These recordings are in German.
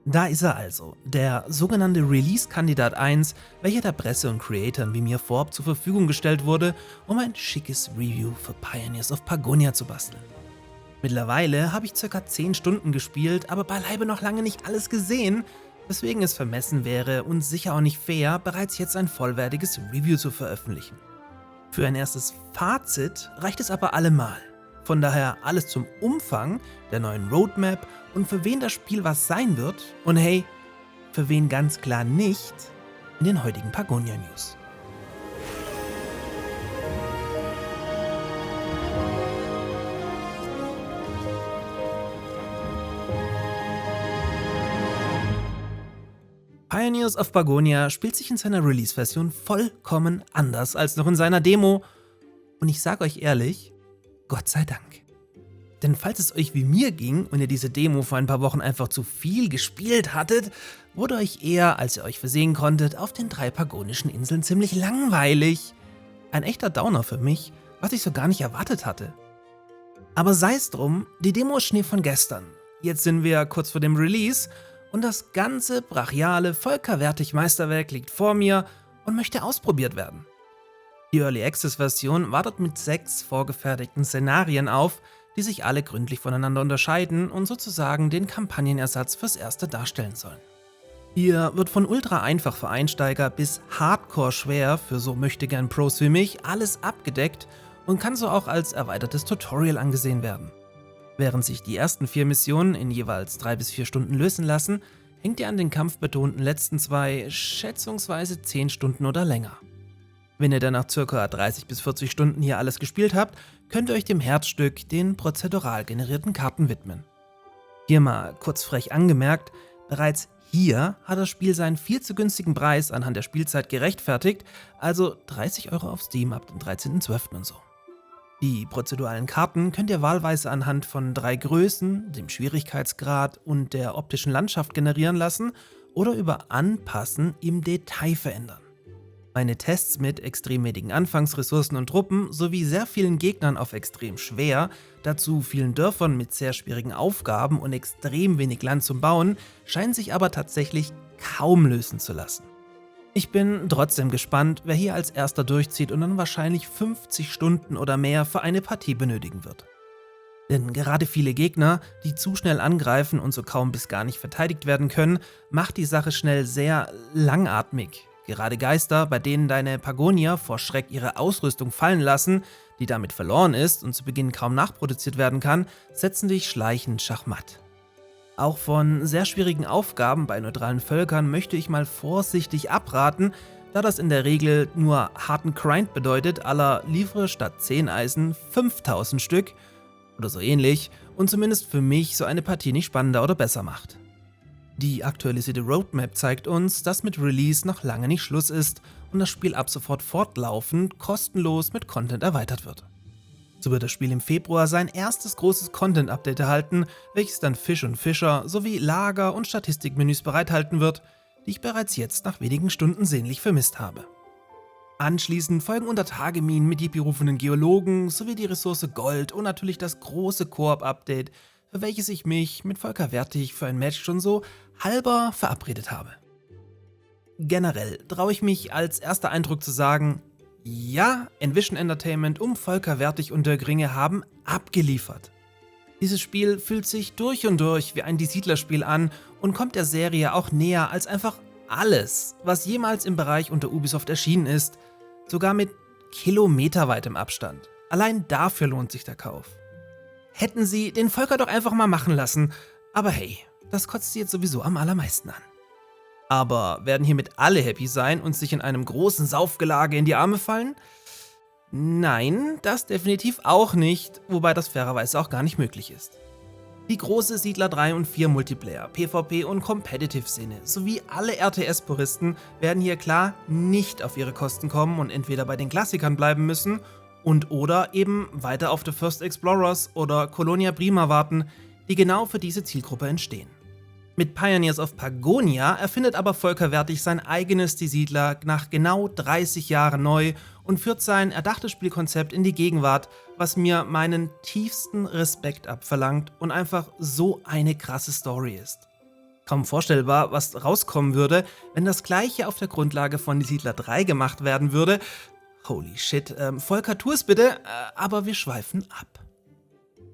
Da ist er also, der sogenannte Release-Kandidat 1, welcher der Presse und Creatoren wie mir vorab zur Verfügung gestellt wurde, um ein schickes Review für Pioneers of Pagonia zu basteln. Mittlerweile habe ich ca. 10 Stunden gespielt, aber beileibe noch lange nicht alles gesehen, weswegen es vermessen wäre und sicher auch nicht fair, bereits jetzt ein vollwertiges Review zu veröffentlichen. Für ein erstes Fazit reicht es aber allemal. Von daher alles zum Umfang der neuen Roadmap und für wen das Spiel was sein wird und hey, für wen ganz klar nicht, in den heutigen Pagonia News. Pioneers of Pagonia spielt sich in seiner Release-Version vollkommen anders als noch in seiner Demo und ich sag euch ehrlich, Gott sei Dank. Denn falls es euch wie mir ging und ihr diese Demo vor ein paar Wochen einfach zu viel gespielt hattet, wurde euch eher, als ihr euch versehen konntet, auf den 3 pagonischen Inseln ziemlich langweilig. Ein echter Downer für mich, was ich so gar nicht erwartet hatte. Aber sei es drum, die Demo ist Schnee von gestern. Jetzt sind wir kurz vor dem Release und das ganze brachiale, vollwertig Meisterwerk liegt vor mir und möchte ausprobiert werden. Die Early Access Version wartet mit 6 vorgefertigten Szenarien auf, die sich alle gründlich voneinander unterscheiden und sozusagen den Kampagnenersatz fürs Erste darstellen sollen. Hier wird von ultra einfach für Einsteiger bis hardcore schwer für so möchtegern Pros wie mich alles abgedeckt und kann so auch als erweitertes Tutorial angesehen werden. Während sich die ersten 4 Missionen in jeweils 3 bis 4 Stunden lösen lassen, hängt ihr an den kampfbetonten letzten 2 schätzungsweise 10 Stunden oder länger. Wenn ihr dann nach ca. 30 bis 40 Stunden hier alles gespielt habt, könnt ihr euch dem Herzstück, den prozedural generierten Karten, widmen. Hier mal kurz frech angemerkt, bereits hier hat das Spiel seinen viel zu günstigen Preis anhand der Spielzeit gerechtfertigt, also 30 € auf Steam ab dem 13.12. und so. Die prozeduralen Karten könnt ihr wahlweise anhand von 3 Größen, dem Schwierigkeitsgrad und der optischen Landschaft generieren lassen oder über Anpassen im Detail verändern. Meine Tests mit extrem wenigen Anfangsressourcen und Truppen sowie sehr vielen Gegnern auf extrem schwer, dazu vielen Dörfern mit sehr schwierigen Aufgaben und extrem wenig Land zum Bauen, scheinen sich aber tatsächlich kaum lösen zu lassen. Ich bin trotzdem gespannt, wer hier als erster durchzieht und dann wahrscheinlich 50 Stunden oder mehr für eine Partie benötigen wird. Denn gerade viele Gegner, die zu schnell angreifen und so kaum bis gar nicht verteidigt werden können, macht die Sache schnell sehr langatmig. Gerade Geister, bei denen deine Pagonier vor Schreck ihre Ausrüstung fallen lassen, die damit verloren ist und zu Beginn kaum nachproduziert werden kann, setzen dich schleichend schachmatt. Auch von sehr schwierigen Aufgaben bei neutralen Völkern möchte ich mal vorsichtig abraten, da das in der Regel nur harten Grind bedeutet, à la liefere statt 10 Eisen 5000 Stück oder so ähnlich und zumindest für mich so eine Partie nicht spannender oder besser macht. Die aktualisierte Roadmap zeigt uns, dass mit Release noch lange nicht Schluss ist und das Spiel ab sofort fortlaufend kostenlos mit Content erweitert wird. So wird das Spiel im Februar sein erstes großes Content-Update erhalten, welches dann Fisch und Fischer sowie Lager- und Statistikmenüs bereithalten wird, die ich bereits jetzt nach wenigen Stunden sehnlich vermisst habe. Anschließend folgen Untertageminen mit die berufenen Geologen sowie die Ressource Gold und natürlich das große Koop-Update, für welches ich mich mit Volker Wertig für ein Match schon so halber verabredet habe. Generell traue ich mich als erster Eindruck zu sagen, ja, Envision Entertainment um Volker Wertig und Dirk Ringe haben abgeliefert. Dieses Spiel fühlt sich durch und durch wie ein Die Siedler-Spiel an und kommt der Serie auch näher als einfach alles, was jemals im Bereich unter Ubisoft erschienen ist, sogar mit kilometerweitem Abstand. Allein dafür lohnt sich der Kauf. Hätten sie den Volker doch einfach mal machen lassen, aber hey, das kotzt sie jetzt sowieso am allermeisten an. Aber werden hiermit alle happy sein und sich in einem großen Saufgelage in die Arme fallen? Nein, das definitiv auch nicht, wobei das fairerweise auch gar nicht möglich ist. Die große Siedler 3 und 4 Multiplayer, PvP und Competitive-Szene sowie alle RTS-Puristen werden hier klar nicht auf ihre Kosten kommen und entweder bei den Klassikern bleiben müssen und oder eben weiter auf The First Explorers oder Colonia Prima warten, die genau für diese Zielgruppe entstehen. Mit Pioneers of Pagonia erfindet aber Volker Wertig sein eigenes Die Siedler nach genau 30 Jahren neu und führt sein erdachtes Spielkonzept in die Gegenwart, was mir meinen tiefsten Respekt abverlangt und einfach so eine krasse Story ist. Kaum vorstellbar, was rauskommen würde, wenn das gleiche auf der Grundlage von Die Siedler 3 gemacht werden würde. Holy shit, Volker, tu es bitte, aber wir schweifen ab.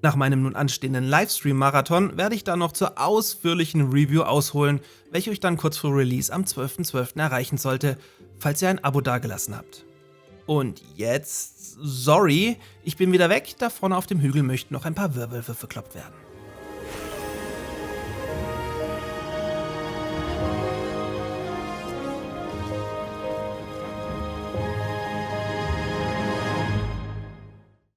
Nach meinem nun anstehenden Livestream-Marathon werde ich dann noch zur ausführlichen Review ausholen, welche euch dann kurz vor Release am 12.12. erreichen sollte, falls ihr ein Abo dagelassen habt. Und jetzt, sorry, ich bin wieder weg, da vorne auf dem Hügel möchten noch ein paar Werwölfe verkloppt werden.